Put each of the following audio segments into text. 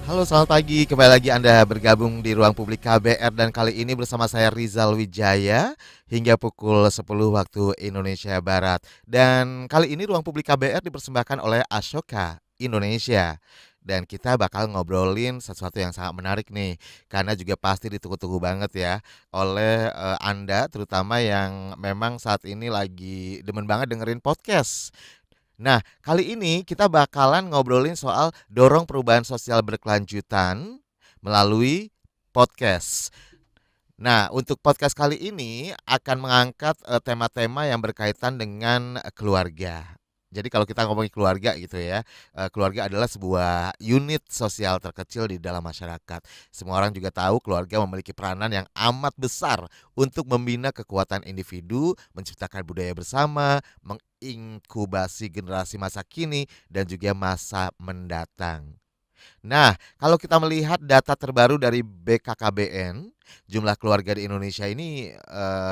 Halo, selamat pagi. Kembali lagi Anda bergabung di Ruang Publik KBR dan kali ini bersama saya Rizal Wijaya hingga pukul 10 waktu Indonesia Barat. Dan kali ini Ruang Publik KBR dipersembahkan oleh Ashoka Indonesia. Dan kita bakal ngobrolin sesuatu yang sangat menarik nih, karena juga pasti ditunggu-tunggu banget ya oleh Anda, terutama yang memang saat ini lagi demen banget dengerin podcast. Nah, kali ini kita bakalan ngobrolin soal dorong perubahan sosial berkelanjutan melalui podcast. Nah, untuk podcast kali ini akan mengangkat tema-tema yang berkaitan dengan keluarga. Jadi kalau kita ngomongin keluarga gitu ya, keluarga adalah sebuah unit sosial terkecil di dalam masyarakat. Semua orang juga tahu keluarga memiliki peranan yang amat besar untuk membina kekuatan individu, menciptakan budaya bersama, menginkubasi generasi masa kini dan juga masa mendatang. Nah, kalau kita melihat data terbaru dari BKKBN, jumlah keluarga di Indonesia ini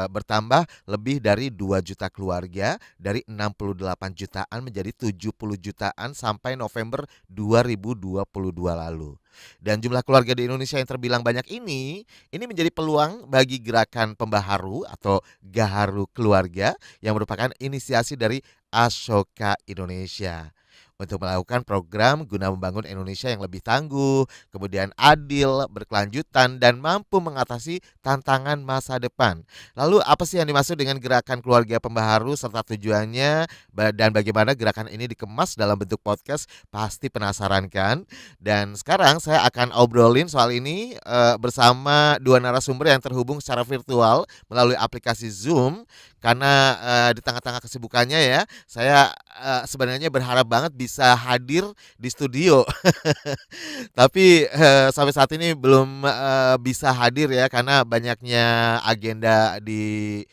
bertambah lebih dari 2 juta keluarga dari 68 jutaan menjadi 70 jutaan sampai November 2022 lalu. Dan jumlah keluarga di Indonesia yang terbilang banyak ini menjadi peluang bagi gerakan pembaharu atau Gaharu Keluarga yang merupakan inisiasi dari Ashoka Indonesia untuk melakukan program guna membangun Indonesia yang lebih tangguh, kemudian adil, berkelanjutan, dan mampu mengatasi tantangan masa depan. Lalu apa sih yang dimaksud dengan gerakan keluarga pembaharu serta tujuannya dan bagaimana gerakan ini dikemas dalam bentuk podcast? Pasti penasaran kan? Dan sekarang saya akan obrolin soal ini bersama dua narasumber yang terhubung secara virtual melalui aplikasi Zoom karena di tengah-tengah kesibukannya ya saya sebenarnya berharap banget bisa hadir di studio. Tapi sampai saat ini belum bisa hadir ya karena banyaknya agenda di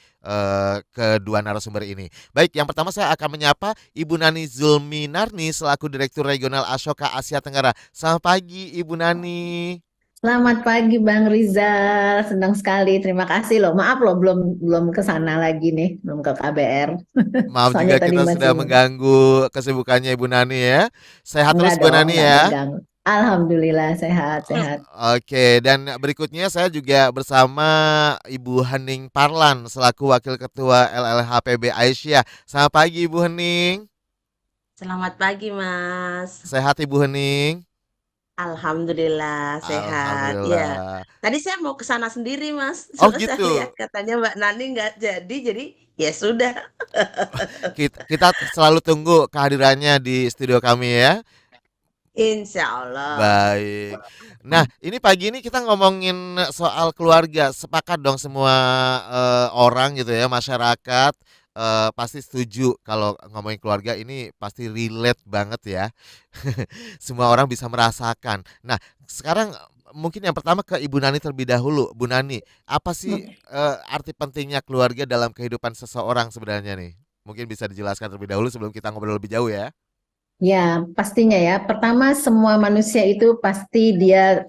kedua narasumber ini. Baik, yang pertama saya akan menyapa Ibu Nani Zulminarni selaku Direktur Regional Ashoka Asia Tenggara. Selamat pagi Ibu Nani. Selamat pagi Bang Rizal, senang sekali. Terima kasih loh. Maaf loh belum belum ke sana lagi nih, belum ke KBR. Maaf Soalnya juga tadi kita masih sudah mengganggu kesibukannya Ibu Nani ya. Sehat enggak terus Bu dong, Nani enggak ya. mengganggu. Alhamdulillah sehat-sehat. Oke, dan berikutnya saya juga bersama Ibu Hening Parlan selaku Wakil Ketua LLHPB Aisyah. Selamat pagi Ibu Hening. Selamat pagi, Mas. Sehat Ibu Hening? Alhamdulillah sehat. Ya, Alhamdulillah. tadi saya mau ke sana sendiri, Mas. Oh Cuma saya lihat gitu. katanya Mbak Nani nggak jadi ya sudah. Kita selalu tunggu kehadirannya di studio kami ya. Insya Allah. Baik. Nah, ini pagi ini kita ngomongin soal keluarga. Sepakat dong semua orang gitu ya, masyarakat pasti setuju kalau ngomongin keluarga ini pasti relate banget ya. Semua orang bisa merasakan. Nah, sekarang mungkin yang pertama ke Ibu Nani terlebih dahulu. Bu Nani, apa sih arti pentingnya keluarga dalam kehidupan seseorang sebenarnya nih? Mungkin bisa dijelaskan terlebih dahulu sebelum kita ngobrol lebih jauh ya. Ya, pastinya ya. Pertama, semua manusia itu pasti dia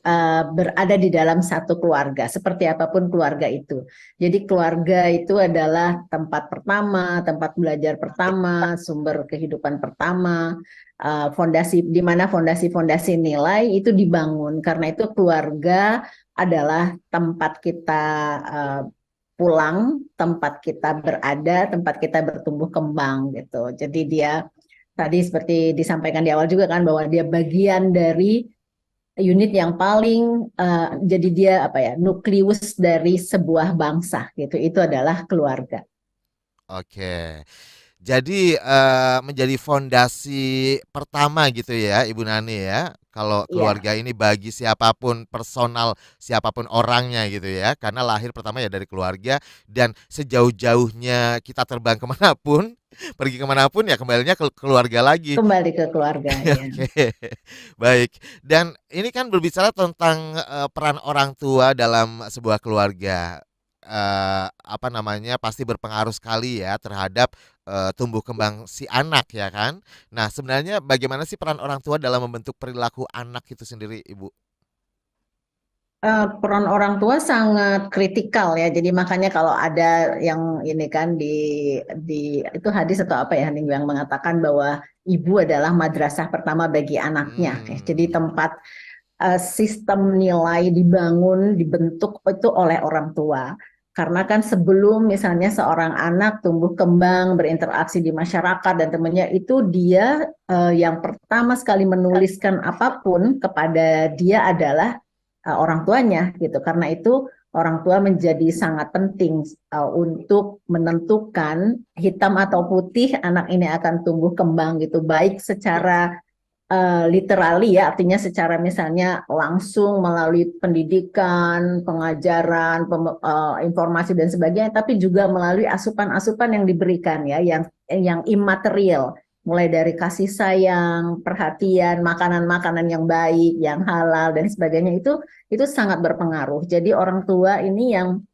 berada di dalam satu keluarga, seperti apapun keluarga itu. Jadi keluarga itu adalah tempat pertama, tempat belajar pertama, sumber kehidupan pertama, fondasi di mana fondasi-fondasi nilai itu dibangun. Karena itu keluarga adalah tempat kita eh, pulang, tempat kita berada, tempat kita bertumbuh kembang gitu. Jadi dia tadi seperti disampaikan di awal juga kan bahwa dia bagian dari unit yang paling jadi dia apa ya nukleus dari sebuah bangsa gitu. Itu adalah keluarga. Oke. Jadi menjadi fondasi pertama gitu ya Ibu Nani ya. Kalau Iya, keluarga ini bagi siapapun personal, siapapun orangnya gitu ya. Karena lahir pertama ya dari keluarga dan sejauh-jauhnya kita terbang kemanapun, pergi kemanapun ya kembalinya ke keluarga lagi. kembali ke keluarga ya. Oke, baik. Dan ini kan berbicara tentang peran orang tua dalam sebuah keluarga. Apa namanya pasti berpengaruh sekali ya terhadap tumbuh kembang si anak ya kan. Nah sebenarnya bagaimana sih peran orang tua dalam membentuk perilaku anak itu sendiri Ibu? Peran orang tua sangat kritikal ya. Jadi makanya kalau ada yang ini kan di itu hadis atau apa ya yang mengatakan bahwa ibu adalah madrasah pertama bagi anaknya. Jadi Hmm, tempat sistem nilai dibentuk itu oleh orang tua. Karena kan sebelum misalnya seorang anak tumbuh kembang, berinteraksi di masyarakat dan temannya itu dia yang pertama sekali menuliskan apapun kepada dia adalah orang tuanya gitu. Karena itu orang tua menjadi sangat penting untuk menentukan hitam atau putih anak ini akan tumbuh kembang gitu, baik secara literally ya, artinya secara misalnya langsung melalui pendidikan, pengajaran, informasi dan sebagainya, tapi juga melalui asupan-asupan yang diberikan ya, yang imaterial, mulai dari kasih sayang, perhatian, makanan-makanan yang baik, yang halal dan sebagainya itu sangat berpengaruh. Jadi orang tua ini yang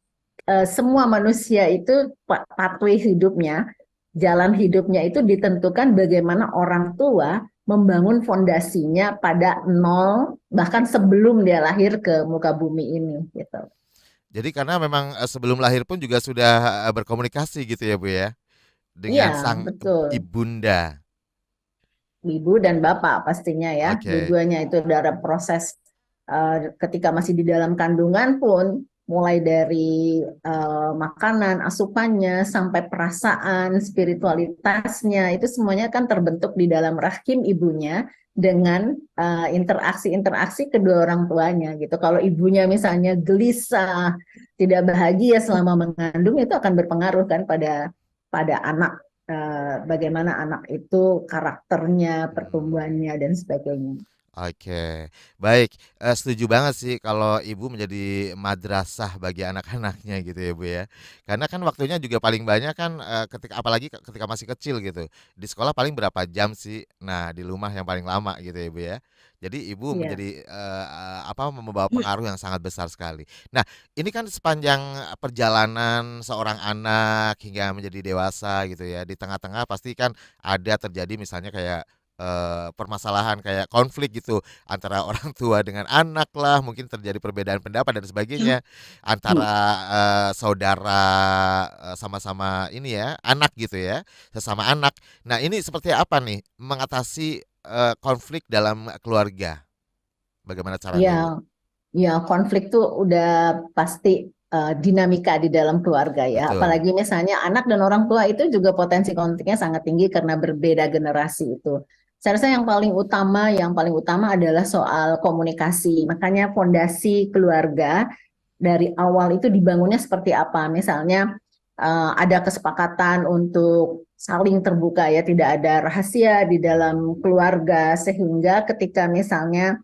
semua manusia itu pathway hidupnya, jalan hidupnya itu ditentukan bagaimana orang tua membangun fondasinya pada nol, bahkan sebelum dia lahir ke muka bumi ini gitu. Jadi karena memang sebelum lahir pun juga sudah berkomunikasi gitu ya Bu ya, Iya, dengan sang betul. ibunda. Ibu dan bapak pastinya ya, Oke. dua-duanya itu dalam proses ketika masih di dalam kandungan pun, mulai dari makanan, asupannya, sampai perasaan, spiritualitasnya, itu semuanya kan terbentuk di dalam rahim ibunya dengan interaksi-interaksi kedua orang tuanya gitu. Kalau ibunya misalnya gelisah, tidak bahagia selama mengandung, itu akan berpengaruh kan pada anak, bagaimana anak itu karakternya, Hmm. pertumbuhannya dan sebagainya. Oke, baik, setuju banget sih kalau ibu menjadi madrasah bagi anak-anaknya gitu ya Bu ya. Karena kan waktunya juga paling banyak kan, ketika apalagi ketika masih kecil gitu. Di sekolah paling berapa jam sih? Nah, di rumah yang paling lama gitu ya Bu ya. Jadi ibu Iya. menjadi, membawa pengaruh yang sangat besar sekali. Nah, ini kan sepanjang perjalanan seorang anak hingga menjadi dewasa gitu ya, di tengah-tengah pasti kan ada terjadi misalnya kayak permasalahan kayak konflik gitu antara orang tua dengan anak lah, mungkin terjadi perbedaan pendapat dan sebagainya antara saudara, sama-sama ini ya anak gitu ya, sesama anak. Nah ini seperti apa nih mengatasi konflik dalam keluarga? Bagaimana caranya Ibu? Ya, ya konflik tuh udah pasti dinamika di dalam keluarga ya. Betul. Apalagi misalnya anak dan orang tua itu juga potensi konfliknya sangat tinggi karena berbeda generasi itu. Saya rasa yang paling utama adalah soal komunikasi. Makanya fondasi keluarga dari awal itu dibangunnya seperti apa. Misalnya ada kesepakatan untuk saling terbuka ya, tidak ada rahasia di dalam keluarga sehingga ketika misalnya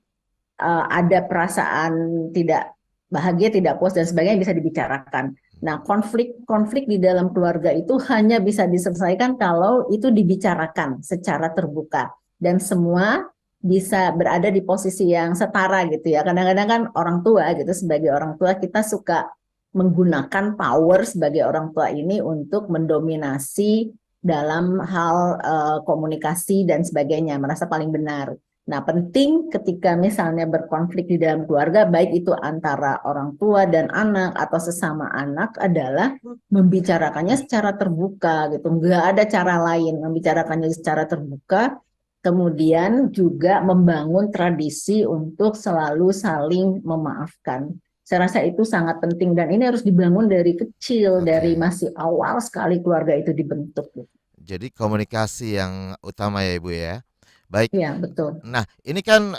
ada perasaan tidak bahagia, tidak puas dan sebagainya bisa dibicarakan. Nah, konflik-konflik di dalam keluarga itu hanya bisa diselesaikan kalau itu dibicarakan secara terbuka dan semua bisa berada di posisi yang setara gitu ya. Kadang-kadang kan orang tua gitu, sebagai orang tua kita suka menggunakan power sebagai orang tua ini untuk mendominasi dalam hal komunikasi dan sebagainya, merasa paling benar. Nah, penting ketika misalnya berkonflik di dalam keluarga, baik itu antara orang tua dan anak atau sesama anak, adalah membicarakannya secara terbuka gitu. Nggak ada cara lain, membicarakannya secara terbuka, kemudian juga membangun tradisi untuk selalu saling memaafkan. Saya rasa itu sangat penting dan ini harus dibangun dari kecil, dari Oke. masih awal sekali keluarga itu dibentuk. Jadi komunikasi yang utama ya Ibu ya. Baik. Ya, betul. Nah, ini kan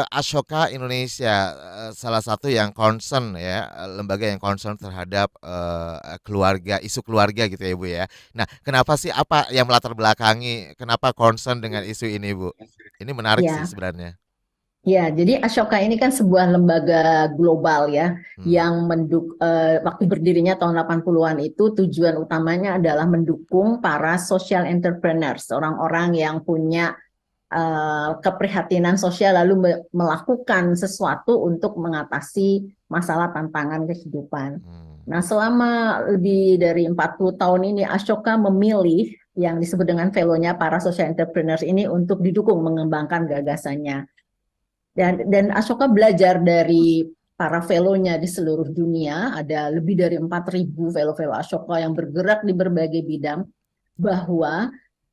Ashoka Indonesia, salah satu yang concern ya, lembaga yang concern terhadap keluarga, isu keluarga gitu ya, Bu ya. Nah, kenapa sih apa yang melatar belakangi kenapa concern dengan isu ini, Bu? Ini menarik sih Ya, sebenarnya. ya, jadi Ashoka ini kan sebuah lembaga global ya, Hmm, yang waktu berdirinya tahun 80-an itu tujuan utamanya adalah mendukung para social entrepreneurs, orang-orang yang punya keprihatinan sosial lalu melakukan sesuatu untuk mengatasi masalah tantangan kehidupan. hmm, Nah, selama lebih dari 40 tahun ini Ashoka memilih yang disebut dengan fellow-nya para social entrepreneurs ini untuk didukung mengembangkan gagasannya. Dan Ashoka belajar dari para fellow-nya di seluruh dunia, ada lebih dari 4.000 fellow-fellow Ashoka yang bergerak di berbagai bidang, bahwa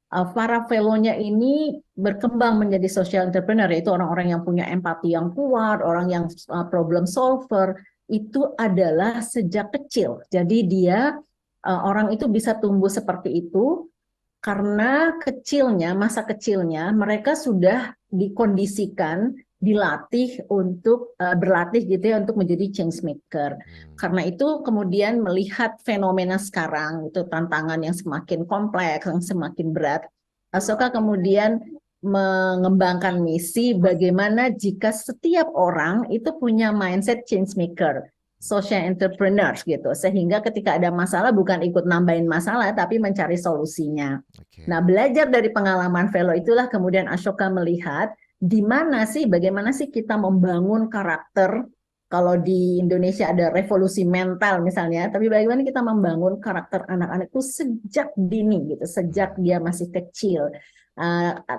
para fellow-nya ini berkembang menjadi social entrepreneur, yaitu orang-orang yang punya empati yang kuat, orang yang problem solver, itu adalah sejak kecil. Jadi orang itu bisa tumbuh seperti itu karena masa kecilnya mereka sudah dikondisikan, dilatih untuk berlatih gitu ya untuk menjadi change maker. Karena itu kemudian melihat fenomena sekarang itu tantangan yang semakin kompleks, yang semakin berat, Asoka kemudian mengembangkan misi bagaimana jika setiap orang itu punya mindset change maker, social entrepreneurs gitu, sehingga ketika ada masalah bukan ikut nambahin masalah tapi mencari solusinya. Nah, belajar dari pengalaman fellow itulah kemudian Ashoka melihat bagaimana sih kita membangun karakter. Kalau di Indonesia ada revolusi mental misalnya, tapi bagaimana kita membangun karakter anak-anak itu sejak dini gitu, sejak dia masih kecil.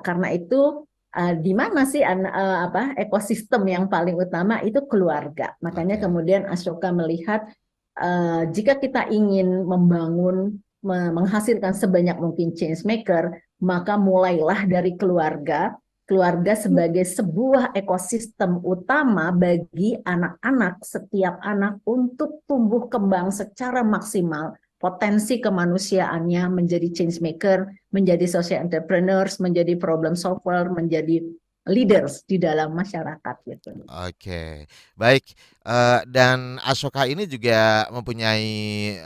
Karena itu di mana sih ekosistem yang paling utama itu keluarga. Makanya kemudian Ashoka melihat jika kita ingin menghasilkan sebanyak mungkin change maker, maka mulailah dari keluarga sebagai sebuah ekosistem utama bagi anak-anak, setiap anak untuk tumbuh kembang secara maksimal, potensi kemanusiaannya menjadi change maker, menjadi social entrepreneurs, menjadi problem solver, menjadi leaders di dalam masyarakat gitu. Oke, baik. Dan Ashoka ini juga mempunyai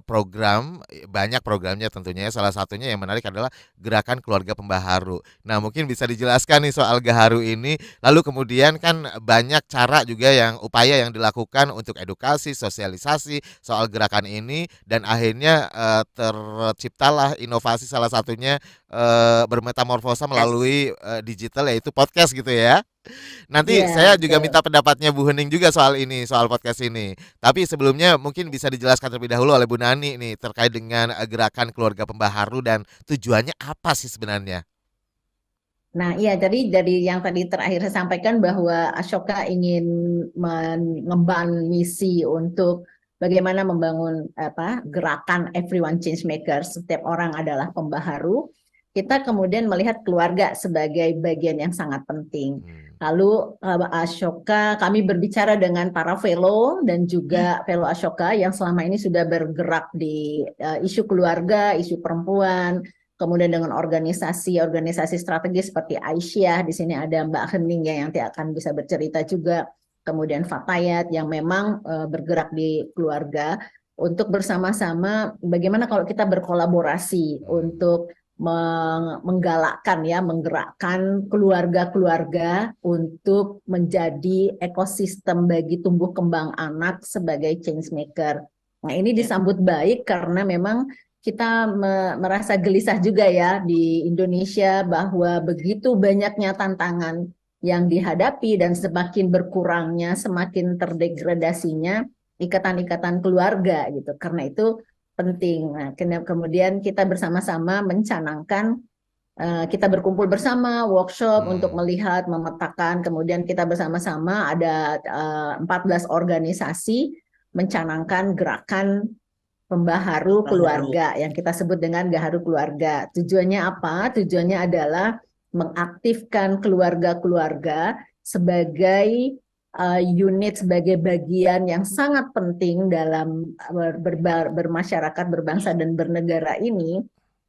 program, banyak programnya tentunya. Salah satunya yang menarik adalah Gerakan Keluarga Pembaharu. Nah, mungkin bisa dijelaskan nih soal Gaharu ini. Lalu kemudian kan banyak cara juga upaya yang dilakukan untuk edukasi, sosialisasi soal gerakan ini, dan akhirnya terciptalah inovasi, salah satunya bermetamorfosa melalui digital, yaitu podcast gitu ya. Nanti saya juga minta pendapatnya Bu Hening juga soal podcast ini. Tapi sebelumnya mungkin bisa dijelaskan terlebih dahulu oleh Bu Nani nih terkait dengan Gerakan Keluarga Pembaharu dan tujuannya apa sih sebenarnya? Nah, iya, jadi dari yang tadi terakhir saya sampaikan bahwa Ashoka ingin mengemban misi untuk bagaimana membangun gerakan everyone change maker, setiap orang adalah pembaharu. Kita kemudian melihat keluarga sebagai bagian yang sangat penting. Lalu Ashoka, kami berbicara dengan para fellow dan juga fellow Ashoka yang selama ini sudah bergerak di isu keluarga, isu perempuan, kemudian dengan organisasi strategis seperti Aisyah. Di sini ada Mbak Hening yang nanti akan bisa bercerita juga. Kemudian Fatayat yang memang bergerak di keluarga untuk bersama-sama bagaimana kalau kita berkolaborasi untuk menggerakkan keluarga-keluarga untuk menjadi ekosistem bagi tumbuh kembang anak sebagai change maker. Nah, ini disambut baik karena memang kita merasa gelisah juga ya di Indonesia bahwa begitu banyaknya tantangan yang dihadapi dan semakin berkurangnya, semakin terdegradasinya ikatan-ikatan keluarga gitu. Karena itu penting. Nah, kemudian kita bersama-sama mencanangkan, kita berkumpul bersama, workshop untuk melihat, memetakan, kemudian kita bersama-sama ada 14 organisasi mencanangkan gerakan Pembaharu Keluarga yang kita sebut dengan Gaharu Keluarga. Tujuannya apa? Tujuannya adalah mengaktifkan keluarga-keluarga sebagai unit, sebagai bagian yang sangat penting dalam bermasyarakat, berbangsa dan bernegara ini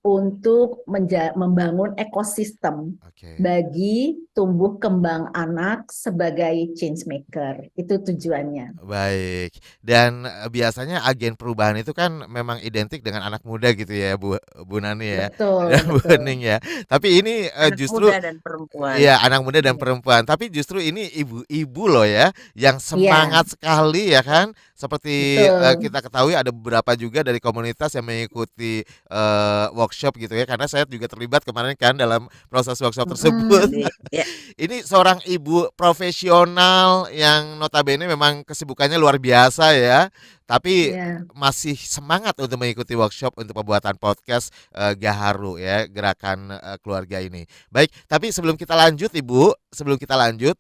untuk membangun ekosistem bagi tumbuh kembang anak sebagai change maker. Itu tujuannya. Baik. Dan biasanya agen perubahan itu kan memang identik dengan anak muda gitu ya, Bu Nani ya. Betul, Dan Bu Hening ya. Tapi ini justru muda dan perempuan. Iya, anak muda dan perempuan. Tapi justru ini ibu-ibu loh ya, yang semangat sekali ya kan. Seperti kita ketahui ada beberapa juga dari komunitas yang mengikuti workshop gitu ya. Karena saya juga terlibat kemarin kan dalam proses workshop tersebut. Ini seorang ibu profesional yang notabene memang kesibukannya luar biasa ya. tapi Ya. masih semangat untuk mengikuti workshop untuk pembuatan podcast Gaharu ya, gerakan keluarga ini. Baik, tapi sebelum kita lanjut Ibu,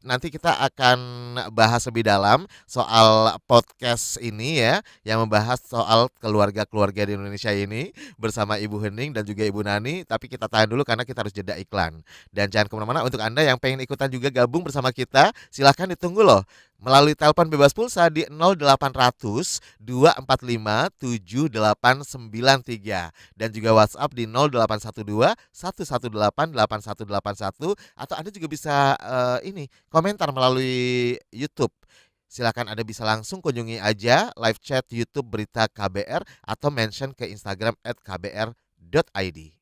nanti kita akan bahas lebih dalam soal podcast ini ya, yang membahas soal keluarga-keluarga di Indonesia ini bersama Ibu Hening dan juga Ibu Nani. Tapi kita tahan dulu karena kita harus jeda iklan. Dan jangan kemana-mana, untuk Anda yang pengen ikutan juga gabung bersama kita, silahkan ditunggu loh melalui telepon bebas pulsa di 0800 245 7893 dan juga WhatsApp di 0812 118 8181, atau Anda juga bisa komentar melalui YouTube. Silakan Anda bisa langsung kunjungi aja live chat YouTube Berita KBR atau mention ke Instagram @kbr.id.